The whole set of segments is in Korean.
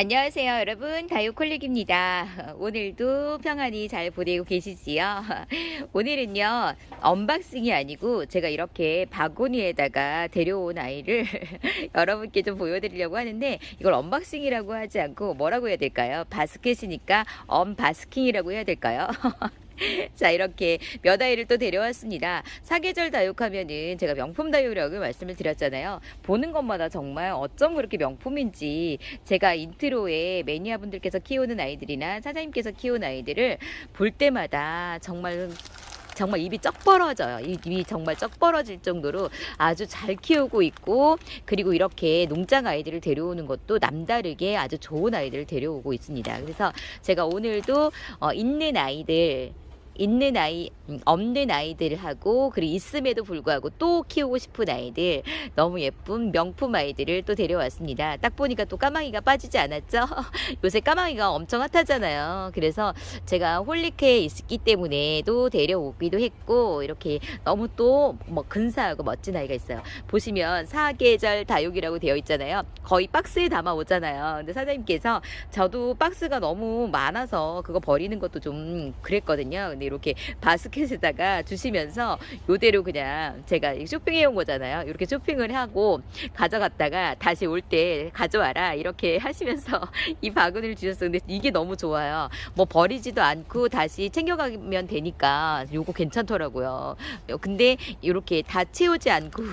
안녕하세요 여러분, 다육콜릭입니다. 오늘도 평안히 잘 보내고 계시지요? 오늘은요 언박싱이 아니고 제가 이렇게 바구니에다가 데려온 아이를 여러분께 좀 보여드리려고 하는데, 이걸 언박싱이라고 하지 않고 뭐라고 해야 될까요? 바스켓이니까 언바스킹이라고 해야 될까요? 자, 이렇게 몇 아이를 또 데려왔습니다. 사계절 다육하면은 제가 명품 다육이라고 말씀을 드렸잖아요. 보는 것마다 정말 어쩜 그렇게 명품인지, 제가 인트로에 매니아분들께서 키우는 아이들이나 사장님께서 키우는 아이들을 볼 때마다 정말 입이 쩍 벌어져요. 입이 정말 쩍 벌어질 정도로 아주 잘 키우고 있고, 그리고 이렇게 농장 아이들을 데려오는 것도 남다르게 아주 좋은 아이들을 데려오고 있습니다. 그래서 제가 오늘도 없는 아이들하고, 그리고 있음에도 불구하고 또 키우고 싶은 아이들, 너무 예쁜 명품 아이들을 또 데려왔습니다. 딱 보니까 또 까마귀가 빠지지 않았죠? 요새 까마귀가 엄청 핫하잖아요. 그래서 제가 홀릭회에 있기 때문에 또 데려오기도 했고, 이렇게 너무 또 뭐 근사하고 멋진 아이가 있어요. 보시면 사계절 다육이라고 되어 있잖아요. 거의 박스에 담아 오잖아요. 근데 사장님께서 저도 박스가 너무 많아서 그거 버리는 것도 좀 그랬거든요. 근데 이렇게 바스켓에다가 주시면서 요대로 그냥 제가 쇼핑해 온 거잖아요. 이렇게 쇼핑을 하고 가져갔다가 다시 올 때 가져와라 이렇게 하시면서 이 바구니를 주셨어요. 근데 이게 너무 좋아요. 뭐 버리지도 않고 다시 챙겨가면 되니까 요거 괜찮더라고요. 근데 이렇게 다 채우지 않고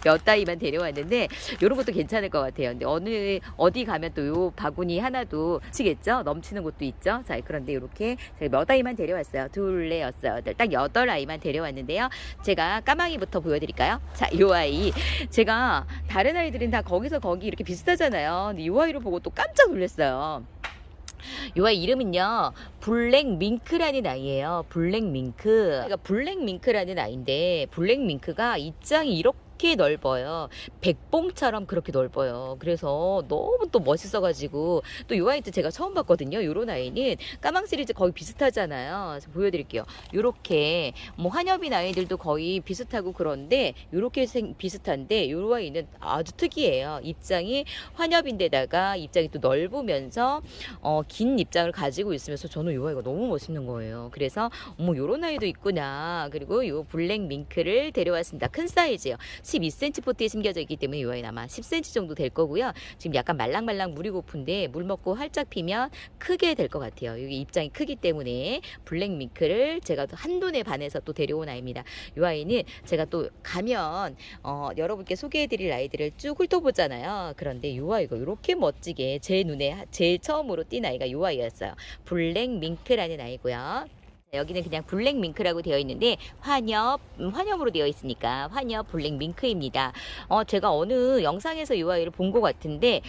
몇 다이만 데려왔는데 요런 것도 괜찮을 것 같아요. 근데 어디 가면 또 요 바구니 하나도 넘치겠죠? 넘치는 곳도 있죠. 자, 그런데 이렇게 제가 몇 다이만 데려왔어요. 둘, 넷, 여섯, 여덟, 딱 8아이만 데려왔는데요. 제가 까마귀부터 보여드릴까요? 자, 요 아이, 제가 다른 아이들은 다 거기서 거기 이렇게 비슷하잖아요. 근데 요 아이를 보고 또 깜짝 놀랐어요. 요 아이 이름은요 블랙밍크라는 아이예요. 블랙밍크. 그러니까 블랙밍크라는 아이인데, 블랙밍크가 입장이 이렇게 넓어요. 백봉처럼 그렇게 넓어요. 그래서 너무 또 멋있어가지고, 또 요 아이도 제가 처음 봤거든요. 요런 아이는 까망 시리즈 거의 비슷하잖아요. 그래서 보여드릴게요. 요렇게 뭐 환엽인 아이들도 거의 비슷하고 그런데, 요렇게 비슷한데 요 아이는 아주 특이해요. 입장이 환엽인데다가 입장이 또 넓으면서 긴 입장을 가지고 있으면서, 저는 요 아이가 너무 멋있는 거예요. 그래서 요런 아이도 있구나. 그리고 요 블랙 밍크를 데려왔습니다. 큰 사이즈요. 12cm 포트에 심겨져 있기 때문에 요 아이는 아마 10cm 정도 될 거고요. 지금 약간 말랑말랑 물이 고픈데 물 먹고 활짝 피면 크게 될 것 같아요. 여기 입장이 크기 때문에 블랙 밍크를 제가 한눈에 반해서 또 데려온 아이입니다. 요 아이는 제가 또 가면 여러분께 소개해드릴 아이들을 쭉 훑어보잖아요. 그런데 요 아이가 이렇게 멋지게 제 눈에 제일 처음으로 띈 아이가 요 아이였어요. 블랙 밍크라는 아이고요. 여기는 그냥 블랙 밍크라고 되어 있는데, 환엽으로 되어 있으니까 환엽 블랙 밍크입니다. 제가 어느 영상에서 이 아이를 본 것 같은데,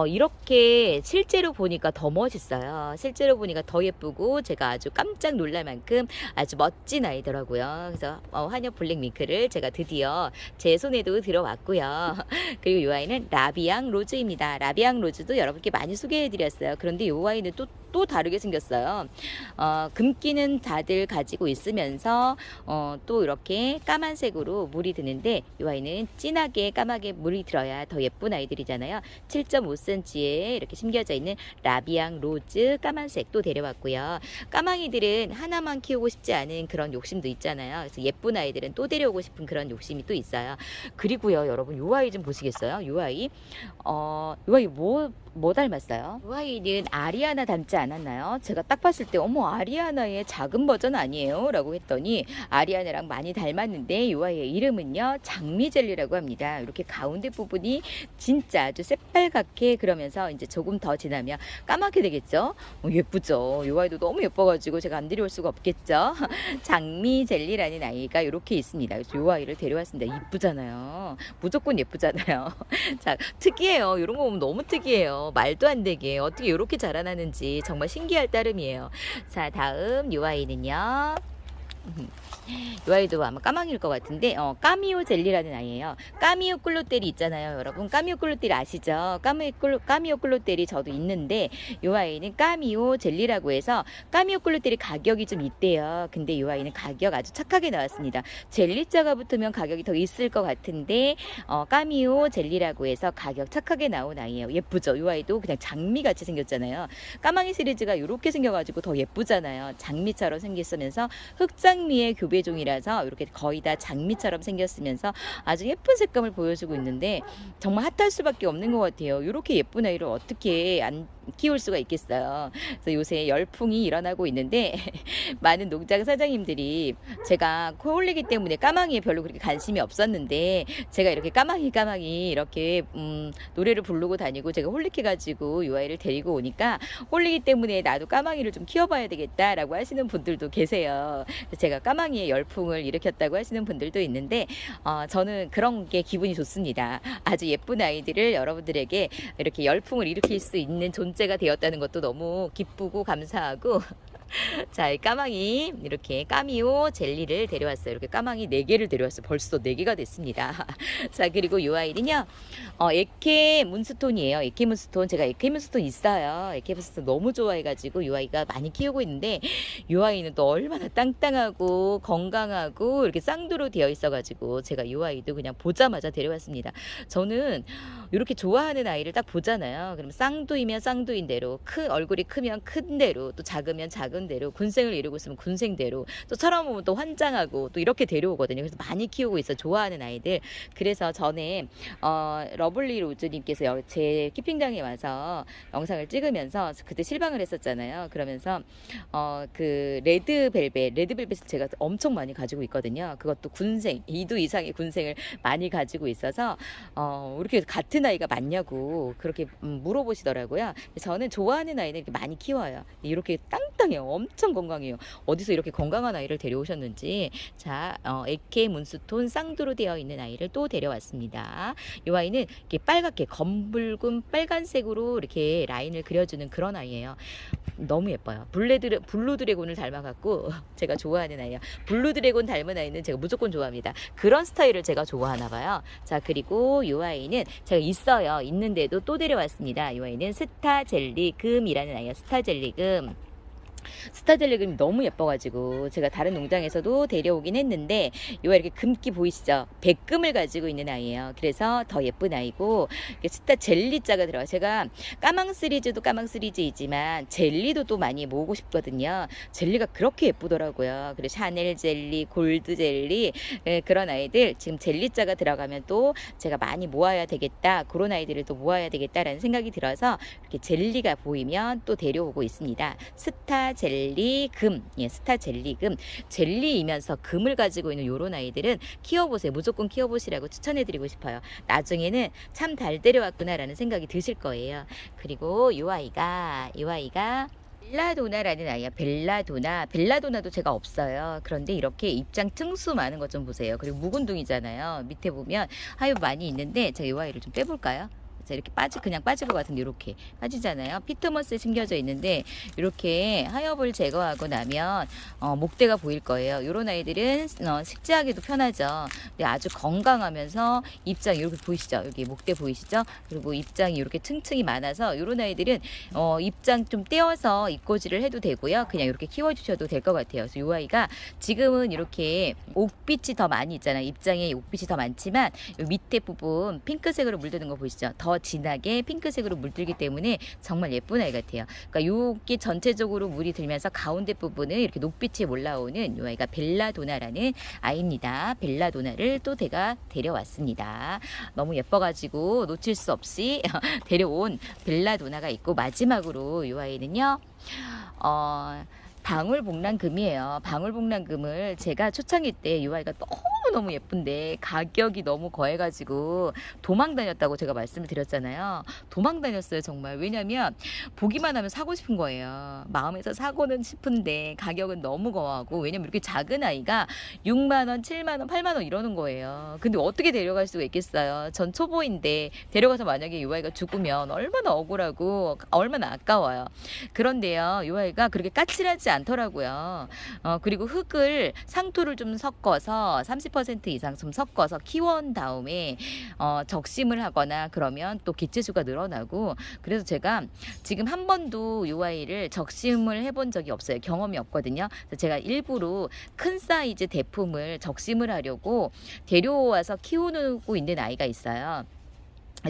이렇게 실제로 보니까 더 멋있어요. 실제로 보니까 더 예쁘고, 제가 아주 깜짝 놀랄 만큼 아주 멋진 아이더라고요. 그래서 환엽 블랙 밍크를 제가 드디어 제 손에도 들어왔고요. 그리고 이 아이는 라비앙 로즈입니다. 라비앙 로즈도 여러분께 많이 소개해 드렸어요. 그런데 이 아이는 또 다르게 생겼어요. 금기는 다들 가지고 있으면서 또 이렇게 까만색으로 물이 드는데, 이 아이는 진하게 까맣게 물이 들어야 더 예쁜 아이들이잖아요. 7.5cm에 이렇게 심겨져 있는 라비앙 로즈 까만색도 데려왔고요. 까망이들은 하나만 키우고 싶지 않은 그런 욕심도 있잖아요. 그래서 예쁜 아이들은 또 데려오고 싶은 그런 욕심이 또 있어요. 그리고요, 여러분, 이 아이 좀 보시겠어요? 이 아이 뭐 닮았어요? 이 아이는 아리아나 닮지 않았나요? 제가 딱 봤을 때 어머, 아리아나의 작은 버전 아니에요? 라고 했더니 아리아나랑 많이 닮았는데, 이 아이의 이름은요 장미젤리라고 합니다. 이렇게 가운데 부분이 진짜 아주 새빨갛게, 그러면서 이제 조금 더 지나면 까맣게 되겠죠? 예쁘죠? 이 아이도 너무 예뻐가지고 제가 안 데려올 수가 없겠죠? 장미젤리라는 아이가 이렇게 있습니다. 그래서 이 아이를 데려왔습니다. 이쁘잖아요. 무조건 예쁘잖아요. 자, 특이해요. 이런 거 보면 너무 특이해요. 말도 안 되게 어떻게 이렇게 자라나는지 정말 신기할 따름이에요. 자, 다음 이 아이는요 이 아이도 아마 까망이일 것 같은데 까미오 젤리라는 아이예요. 까미오 꿀로떼리 있잖아요, 여러분. 까미오 꿀로떼리 아시죠? 까미오 꿀로떼리 저도 있는데 이 아이는 까미오 젤리라고 해서 까미오 꿀로떼리 가격이 좀 있대요. 근데 이 아이는 가격 아주 착하게 나왔습니다. 젤리자가 붙으면 가격이 더 있을 것 같은데 까미오 젤리라고 해서 가격 착하게 나온 아이예요. 예쁘죠? 이 아이도 그냥 장미같이 생겼잖아요. 까망이 시리즈가 이렇게 생겨가지고 더 예쁘잖아요. 장미처럼 생겼으면서 흑장미의 교배종이라서 이렇게 거의 다 장미처럼 생겼으면서 아주 예쁜 색감을 보여주고 있는데 정말 핫할 수밖에 없는 것 같아요. 이렇게 예쁜 아이를 어떻게 안 키울 수가 있겠어요. 그래서 요새 열풍이 일어나고 있는데 많은 농장 사장님들이 제가 코 홀리기 때문에 까망이에 별로 그렇게 관심이 없었는데 제가 이렇게 까망이 이렇게 노래를 부르고 다니고 제가 홀릭해가지고 이 아이를 데리고 오니까 홀리기 때문에 나도 까망이를 좀 키워봐야 되겠다라고 하시는 분들도 계세요. 제가 까망이의 열풍을 일으켰다고 하시는 분들도 있는데 저는 그런 게 기분이 좋습니다. 아주 예쁜 아이들을 여러분들에게 이렇게 열풍을 일으킬 수 있는 존재가 되었다는 것도 너무 기쁘고 감사하고 자, 이 까망이 이렇게 까미오 젤리를 데려왔어요. 이렇게 까망이 4개를 데려왔어요. 벌써 4개가 됐습니다. 자, 그리고 이 아이는요, 에케 문스톤이에요. 에케 문스톤. 제가 에케 문스톤 있어요. 에케 문스톤 너무 좋아해가지고 이 아이가 많이 키우고 있는데 이 아이는 또 얼마나 땅땅하고 건강하고 이렇게 쌍두로 되어 있어가지고 제가 이 아이도 그냥 보자마자 데려왔습니다. 저는 이렇게 좋아하는 아이를 딱 보잖아요. 그럼 쌍두이면 쌍두인 대로, 얼굴이 크면 큰 대로, 또 작으면 작은 대로, 군생을 이루고 있으면 군생대로, 또 처럼 보면 또 환장하고 또 이렇게 데려오거든요. 그래서 많이 키우고 있어, 좋아하는 아이들. 그래서 전에 러블리 로즈님께서 제 키핑장에 와서 영상을 찍으면서 그때 실방을 했었잖아요. 그러면서 그 레드벨벳을 제가 엄청 많이 가지고 있거든요. 그것도 군생, 2두 이상의 군생을 많이 가지고 있어서 이렇게 같은 아이가 맞냐고 그렇게 물어보시더라고요. 저는 좋아하는 아이는 이렇게 많이 키워요. 이렇게 땅땅해요. 엄청 건강해요. 어디서 이렇게 건강한 아이를 데려오셨는지. 자, 에케 문스톤 쌍두로 되어 있는 아이를 또 데려왔습니다. 이 아이는 이렇게 빨갛게 검붉은 빨간색으로 이렇게 라인을 그려주는 그런 아이예요. 너무 예뻐요. 블루 드래곤을 닮아갖고 제가 좋아하는 아이예요. 블루 드래곤 닮은 아이는 제가 무조건 좋아합니다. 그런 스타일을 제가 좋아하나 봐요. 자, 그리고 이 아이는 제가 있어요. 있는데도 또 데려왔습니다. 이 아이는 스타젤리금이라는 아이예요. 스타젤리금이 너무 예뻐가지고 제가 다른 농장에서도 데려오긴 했는데 이와 이렇게 금기 보이시죠? 백금을 가지고 있는 아이예요. 그래서 더 예쁜 아이고 스타젤리자가 들어가요. 제가 까망 시리즈도 까망 시리즈이지만 젤리도 또 많이 모으고 싶거든요. 젤리가 그렇게 예쁘더라고요. 그리고 샤넬 젤리, 골드 젤리 그런 아이들 지금 젤리자가 들어가면 또 제가 많이 모아야 되겠다. 그런 아이들을 또 모아야 되겠다라는 생각이 들어서 이렇게 젤리가 보이면 또 데려오고 있습니다. 스타젤리금, 스타젤리금. 젤리이면서 금을 가지고 있는 요런 아이들은 키워보세요. 무조건 키워보시라고 추천해드리고 싶어요. 나중에는 참 잘 데려왔구나라는 생각이 드실 거예요. 그리고 이 아이가 벨라도나라는 아이야. 벨라도나도 제가 없어요. 그런데 이렇게 입장 층수 많은 것 좀 보세요. 그리고 묵은둥이잖아요. 밑에 보면 하엽 많이 있는데 제가 이 아이를 좀 빼볼까요? 자, 이렇게 그냥 빠질 것 같은데 이렇게 빠지잖아요. 피트머스에 심겨져 있는데 이렇게 하엽을 제거하고 나면 목대가 보일 거예요. 이런 아이들은 식재하기도 편하죠. 근데 아주 건강하면서 입장이 이렇게 보이시죠? 여기 목대 보이시죠? 그리고 입장이 이렇게 층층이 많아서 이런 아이들은 입장 좀 떼어서 입고지를 해도 되고요. 그냥 이렇게 키워주셔도 될 것 같아요. 그래서 이 아이가 지금은 이렇게 옥빛이 더 많이 있잖아요. 입장에 옥빛이 더 많지만 이 밑에 부분 핑크색으로 물드는 거 보이시죠? 더 진하게 핑크색으로 물들기 때문에 정말 예쁜 아이 같아요. 그러니까 여기 전체적으로 물이 들면서 가운데 부분은 이렇게 녹빛이 올라오는 이 아이가 벨라도나라는 아이입니다. 벨라도나를 또 제가 데려왔습니다. 너무 예뻐가지고 놓칠 수 없이 데려온 벨라도나가 있고 마지막으로 이 아이는요. 방울복랑금이에요. 방울복랑금을 제가 초창기 때 이 아이가 너무너무 예쁜데 가격이 너무 거해가지고 도망 다녔다고 제가 말씀을 드렸잖아요. 도망 다녔어요, 정말. 왜냐면 보기만 하면 사고 싶은 거예요. 마음에서 사고는 싶은데 가격은 너무 거하고, 왜냐면 이렇게 작은 아이가 6만 원, 7만 원, 8만 원 이러는 거예요. 근데 어떻게 데려갈 수가 있겠어요. 전 초보인데 데려가서 만약에 이 아이가 죽으면 얼마나 억울하고 얼마나 아까워요. 그런데요, 이 아이가 그렇게 까칠하지 않더라고요. 그리고 흙을 상토를 좀 섞어서 30% 이상 좀 섞어서 키워온 다음에 적심을 하거나 그러면 또 개체수가 늘어나고, 그래서 제가 지금 한 번도 이 아이를 적심을 해본 적이 없어요. 경험이 없거든요. 그래서 제가 일부러 큰 사이즈 대품을 적심을 하려고 데려와서 키우고 있는 아이가 있어요.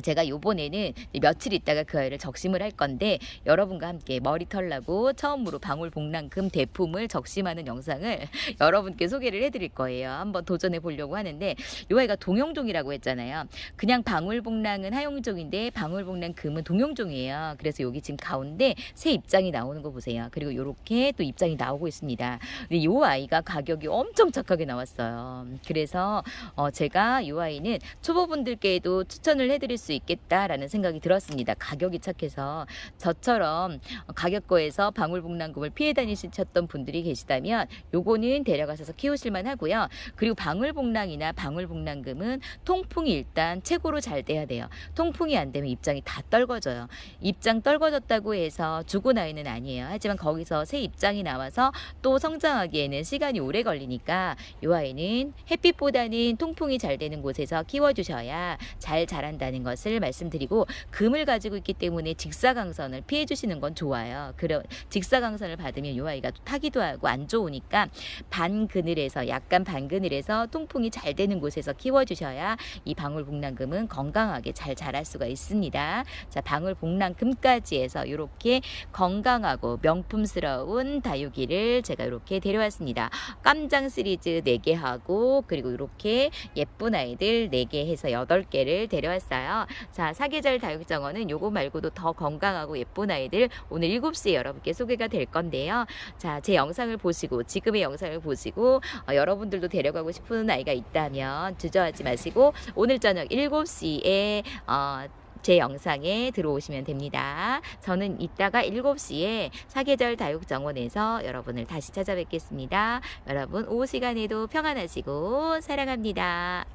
제가 요번에는 며칠 있다가 그 아이를 적심을 할 건데, 여러분과 함께 머리털 나고 처음으로 방울복랑금 대품을 적심하는 영상을 여러분께 소개를 해드릴 거예요. 한번 도전해 보려고 하는데, 요 아이가 동용종이라고 했잖아요. 그냥 방울복랑은 하용종인데 방울복랑금은 동용종이에요. 그래서 여기 지금 가운데 새 입장이 나오는 거 보세요. 그리고 요렇게 또 입장이 나오고 있습니다. 근데 요 아이가 가격이 엄청 착하게 나왔어요. 그래서 제가 요 아이는 초보분들께도 추천을 해드릴 수 있겠다라는 생각이 들었습니다. 가격이 착해서. 저처럼 가격거에서 방울복랑금을 피해 다니셨던 분들이 계시다면 요거는 데려가셔서 키우실만 하고요. 그리고 방울복랑이나 방울복랑금은 통풍이 일단 최고로 잘 돼야 돼요. 통풍이 안 되면 입장이 다 떨궈져요. 입장 떨궈졌다고 해서 죽은 아이는 아니에요. 하지만 거기서 새 입장이 나와서 또 성장하기에는 시간이 오래 걸리니까 요 아이는 햇빛보다는 통풍이 잘 되는 곳에서 키워주셔야 잘 자란다는 것을 말씀드리고, 금을 가지고 있기 때문에 직사광선을 피해 주시는 건 좋아요. 그런 직사광선을 받으면 요 아이가 타기도 하고 안 좋으니까 반그늘에서, 약간 반그늘에서 통풍이 잘 되는 곳에서 키워주셔야 이 방울복랑금은 건강하게 잘 자랄 수가 있습니다. 자, 방울복랑금까지 해서 이렇게 건강하고 명품스러운 다육이를 제가 이렇게 데려왔습니다. 깜장 시리즈 4개 하고, 그리고 이렇게 예쁜 아이들 4개 해서 8개를 데려왔어요. 자, 사계절 다육정원은 요거 말고도 더 건강하고 예쁜 아이들 오늘 7시에 여러분께 소개가 될 건데요. 자, 제 영상을 보시고, 지금의 영상을 보시고 여러분들도 데려가고 싶은 아이가 있다면 주저하지 마시고 오늘 저녁 7시에 제 영상에 들어오시면 됩니다. 저는 이따가 7시에 사계절 다육정원에서 여러분을 다시 찾아뵙겠습니다. 여러분 오후 시간에도 평안하시고 사랑합니다.